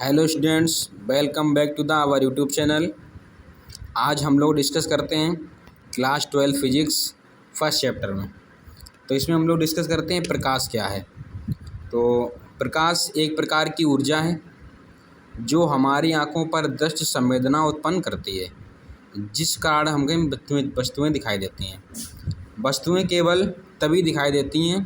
Hello students, welcome back to the our YouTube channel. आज हम लोग डिस्कस करते हैं क्लास 12 फिजिक्स फर्स्ट चैप्टर में। तो इसमें हम लोग डिस्कस करते हैं प्रकाश क्या है। तो प्रकाश एक प्रकार की ऊर्जा है जो हमारी आंखों पर दृश्य संवेदना उत्पन्न करती है, जिस कारण हमें वस्तुएं दिखाई देती हैं। वस्तुएं केवल तभी दिखाई देती हैं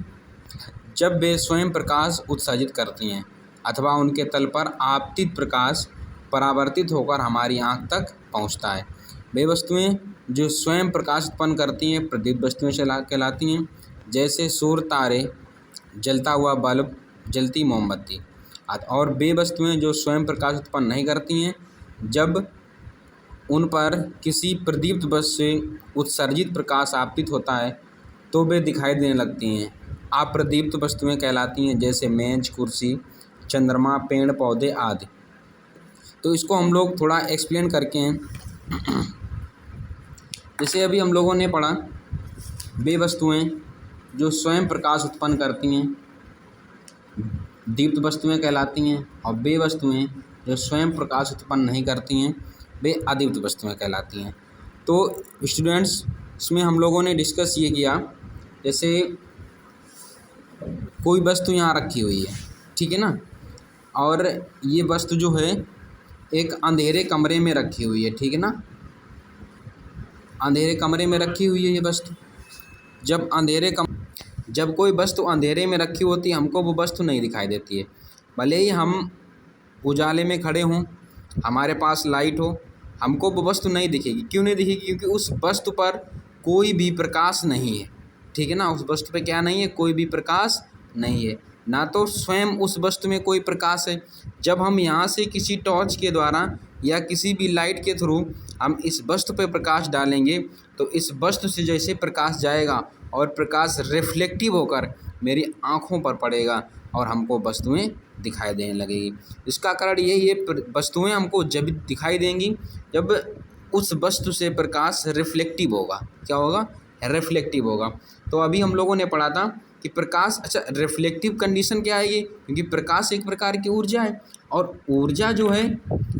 जब वे स्वयं प्रकाश उत्सर्जित करती हैं अथवा उनके तल पर आपतित प्रकाश परावर्तित होकर हमारी आँख तक पहुँचता है। वे वस्तुएं जो स्वयं प्रकाश उत्पन्न करती हैं प्रदीप्त वस्तुएं कहलाती हैं, जैसे सूर्य, तारे, जलता हुआ बल्ब, जलती मोमबत्ती। और वे वस्तुएं जो स्वयं प्रकाश उत्पन्न नहीं करती हैं, जब उन पर किसी प्रदीप्त वस्तु से उत्सर्जित प्रकाश आपतित होता है तो वे दिखाई देने लगती हैं। अप्रदीप्त वस्तुएं कहलाती हैं, जैसे मेज, कुर्सी, चंद्रमा, पेड़ पौधे आदि। तो इसको हम लोग थोड़ा एक्सप्लेन करके हैं। जैसे अभी हम लोगों ने पढ़ा, वे वस्तुएं जो स्वयं प्रकाश उत्पन्न करती हैं दीप्त वस्तुएं कहलाती हैं, और वे वस्तुएं जो स्वयं प्रकाश उत्पन्न नहीं करती हैं वे अदीप्त वस्तुएं कहलाती हैं। तो स्टूडेंट्स, इसमें हम लोगों ने डिस्कस ये किया, जैसे कोई वस्तु यहाँ रखी हुई है, ठीक है ना, और ये वस्तु जो है एक अंधेरे कमरे में रखी हुई है, ठीक है ना। अंधेरे कमरे में रखी हुई है ये वस्तु। जब कोई वस्तु अंधेरे में रखी होती है, हमको वो वस्तु नहीं दिखाई देती है। भले ही हम उजाले में खड़े हों, हमारे पास लाइट हो, हमको वो वस्तु नहीं दिखेगी। क्यों नहीं दिखेगी? क्योंकि उस वस्तु पर कोई भी प्रकाश नहीं है, ठीक है ना। उस वस्तु पे क्या नहीं है? कोई भी प्रकाश नहीं है, ना तो स्वयं उस वस्तु में कोई प्रकाश है। जब हम यहाँ से किसी टॉर्च के द्वारा या किसी भी लाइट के थ्रू हम इस वस्तु पर प्रकाश डालेंगे तो इस वस्तु से जैसे प्रकाश जाएगा और प्रकाश रिफ्लेक्टिव होकर मेरी आँखों पर पड़ेगा और हमको वस्तुएं दिखाई देने लगेगी। इसका कारण यही है, वस्तुएं हमको जब दिखाई देंगी जब उस वस्तु से प्रकाश रिफ्लेक्टिव होगा। क्या होगा? रिफ्लेक्टिव होगा। तो अभी हम लोगों ने पढ़ा था कि प्रकाश, अच्छा, रिफ्लेक्टिव कंडीशन क्या है ये? क्योंकि प्रकाश एक प्रकार की ऊर्जा है, और ऊर्जा जो है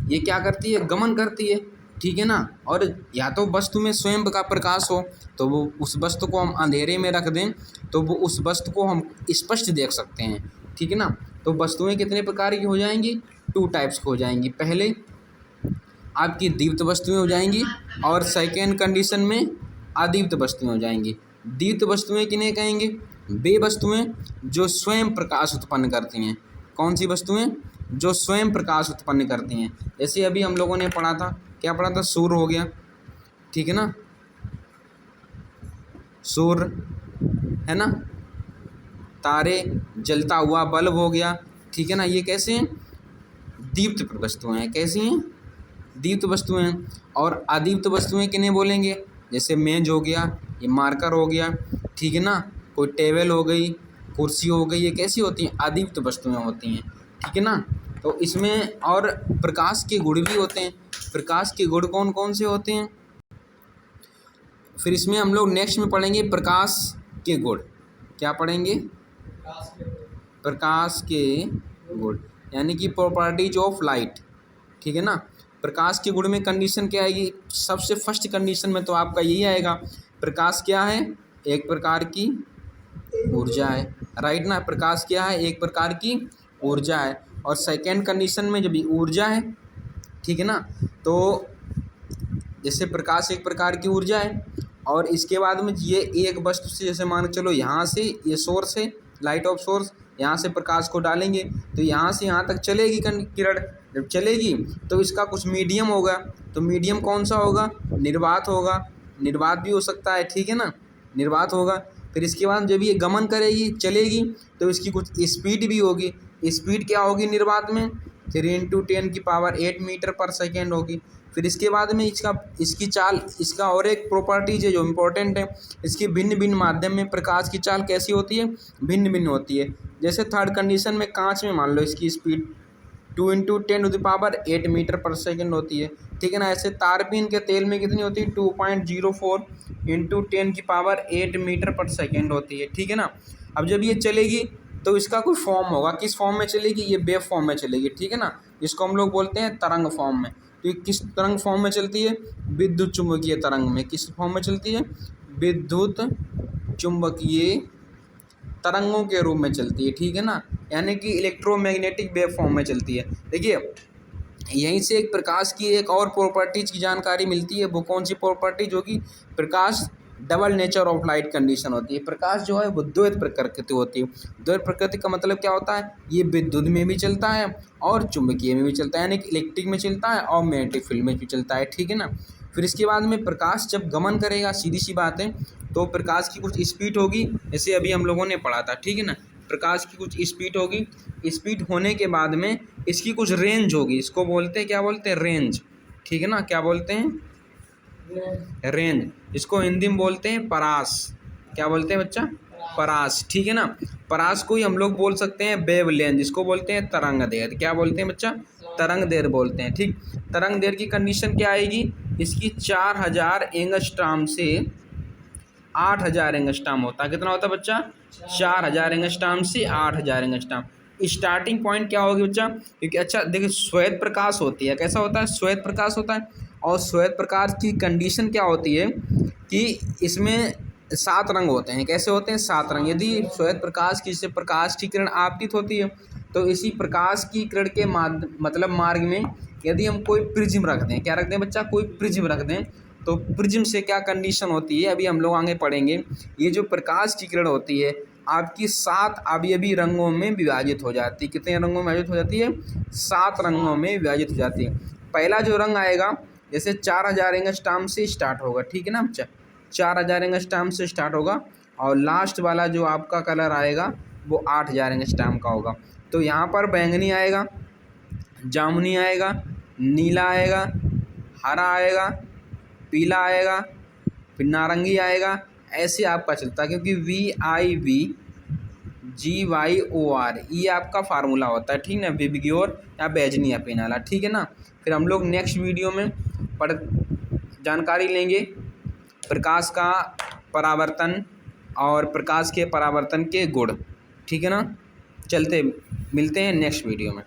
ये क्या करती है? गमन करती है, ठीक है ना। और या तो वस्तु में स्वयं का प्रकाश हो तो वो उस वस्तु को हम अंधेरे में रख दें तो वो उस वस्तु को हम स्पष्ट देख सकते हैं, ठीक है ना। तो वस्तुएं कितने प्रकार की हो जाएंगी? 2 टाइप्स की हो जाएंगी। पहले आपकी दीप्त वस्तुएं हो जाएंगी और सेकेंड कंडीशन में अदीप्त वस्तुएं हो जाएंगी। दीप्त वस्तुएं किन्हें कहेंगे? वे वस्तुएं जो स्वयं प्रकाश उत्पन्न करती हैं। कौन सी वस्तुएं? जो स्वयं प्रकाश उत्पन्न करती हैं। जैसे अभी हम लोगों ने पढ़ा था, क्या पढ़ा था? सूर्य हो गया, ठीक है ना, सूर्य है ना, तारे, जलता हुआ बल्ब हो गया, ठीक है ना। ये कैसे हैं? दीप्त वस्तुएं हैं। कैसी हैं? दीप्त वस्तुएं। और अदीप्त वस्तुएं किन्हें बोलेंगे? जैसे मेज हो गया, ये मार्कर हो गया, ठीक है ना, कोई टेबल हो गई, कुर्सी हो गई। ये कैसी होती हैं? अदीप्त वस्तुएं होती हैं, ठीक है ना। तो इसमें और प्रकाश के गुण भी होते हैं। प्रकाश के गुण कौन कौन से होते हैं? फिर इसमें हम लोग नेक्स्ट में पढ़ेंगे प्रकाश के गुण। क्या पढ़ेंगे? प्रकाश के गुण, यानी कि प्रॉपर्टीज ऑफ लाइट, ठीक है ना। प्रकाश के गुण में कंडीशन क्या आएगी? सबसे फर्स्ट कंडीशन में तो आपका यही आएगा, प्रकाश क्या है? एक प्रकार की ऊर्जा है, राइट ना। प्रकाश क्या है? एक प्रकार की ऊर्जा है। और सेकेंड कंडीशन में जब ये ऊर्जा है, ठीक है ना, तो जैसे प्रकाश एक प्रकार की ऊर्जा है और इसके बाद में ये एक वस्तु से, जैसे मान चलो यहाँ से ये सोर्स है, लाइट ऑफ सोर्स, यहाँ से प्रकाश को डालेंगे तो यहाँ से यहाँ तक चलेगी किरण। जब चलेगी तो इसका कुछ मीडियम होगा, तो मीडियम कौन सा होगा? निर्वात होगा। निर्वात भी हो सकता है, ठीक है ना, निर्वात होगा। फिर इसके बाद जब ये गमन करेगी, चलेगी, तो इसकी कुछ स्पीड भी होगी। स्पीड क्या होगी निर्वात में? 3 × 10⁸ मीटर पर सेकेंड होगी। फिर इसके बाद में इसकी चाल, इसका और एक प्रॉपर्टीज है जो इम्पोर्टेंट है, इसकी भिन्न भिन्न माध्यम में प्रकाश की चाल कैसी होती है? भिन्न भिन्न होती है। जैसे थर्ड कंडीशन में कांच में मान लो इसकी स्पीड 2 × 10⁸ मीटर पर सेकेंड होती है, ठीक है ना। ऐसे तारपीन के तेल में कितनी होती है? 2.04 × 10⁸ मीटर पर सेकेंड होती है, ठीक है ना। अब जब ये चलेगी तो इसका कोई फॉर्म होगा, किस फॉर्म में चलेगी, ये वेव फॉर्म में चलेगी, ठीक है ना। इसको हम लोग बोलते हैं तरंग फॉर्म में। तो ये किस तरंग फॉर्म में चलती है, विद्युत चुम्बकीय तरंग में। किस फॉर्म में चलती है, विद्युत चुम्बकीय तरंगों के रूप में चलती है, ठीक है ना, यानी कि इलेक्ट्रोमैग्नेटिक वेव फॉर्म में चलती है। देखिए यहीं से एक प्रकाश की एक और प्रॉपर्टीज की जानकारी मिलती है। वो कौन सी प्रॉपर्टी, जो कि प्रकाश double nature of light condition होती है। प्रकाश जो है वो द्वैत प्रकृति होती है। द्वैत प्रकृति का मतलब क्या होता है, ये विद्युत में भी चलता है और चुंबकीय में भी चलता है, यानी कि इलेक्ट्रिक में चलता है और मैग्नेटिक फील्ड में भी चलता है, ठीक है ना। फिर इसके बाद में प्रकाश जब गमन करेगा, सीधी सी बात है, तो प्रकाश की कुछ स्पीड होगी, जैसे अभी हम लोगों ने पढ़ा था, ठीक है ना। प्रकाश की कुछ स्पीड होगी, स्पीड होने के बाद में इसकी कुछ रेंज होगी, इसको बोलते हैं, क्या बोलते हैं, रेंज, ठीक है ना। क्या बोलते हैं, रेंज। इसको हिंदी में बोलते हैं परास। क्या बोलते हैं बच्चा, परास, ठीक है ना। परास को ही हम लोग बोल सकते हैं वेवलेंथ, जिसको बोलते हैं तरंग दैर्घ्य। क्या बोलते हैं बच्चा, तरंग दैर्घ्य बोलते हैं, ठीक। तरंग दैर्घ्य की कंडीशन क्या आएगी, इसकी 4000 एंगस्ट्रॉम से 8000 एंगस्ट्रॉम होता है। कितना होता है बच्चा, 4000 एंगस्ट्रॉम से 8000 एंगस्ट्रॉम। स्टार्टिंग पॉइंट क्या होगी बच्चा, क्योंकि अच्छा देखिए श्वेत प्रकाश होती है, कैसा होता है, श्वेत प्रकाश होता है। और श्वेत प्रकाश की कंडीशन क्या होती है कि इसमें 7 रंग होते हैं। कैसे होते हैं, 7 रंग। यदि श्वेत प्रकाश की से प्रकाश की किरण आपतित होती है, तो इसी प्रकाश की किरण के मतलब मार्ग में यदि हम कोई प्रिज्म रख दें, क्या रख दें बच्चा, कोई प्रिज्म रख दें, तो प्रिज्म से क्या कंडीशन होती है, अभी हम लोग आगे पढ़ेंगे। ये जो प्रकाश की किरण होती है आपकी 7 अवयवी रंगों में विभाजित हो जाती है। कितने रंगों में विभाजित हो जाती है, 7 रंगों में विभाजित हो जाती है। पहला जो रंग आएगा, जैसे 4000 एंगस्ट्रॉम से स्टार्ट होगा, ठीक है ना बच्चा, 4000 एंगस्ट्रॉम से स्टार्ट होगा, और लास्ट वाला जो आपका कलर आएगा वो 8000 एंगस्ट्रॉम का होगा। तो यहाँ पर बैंगनी आएगा, जामुनी आएगा, नीला आएगा, हरा आएगा, पीला आएगा, फिर नारंगी आएगा, ऐसे आपका चलता है, क्योंकि VIVGYOR ये आपका फार्मूला होता है, ठीक ना, विबग्योर या बैजनी या पेनाला, ठीक है ना। फिर हम लोग नेक्स्ट वीडियो में जानकारी लेंगे प्रकाश का परावर्तन और प्रकाश के परावर्तन के गुण, ठीक है ना। चलते मिलते हैं नेक्स्ट वीडियो में।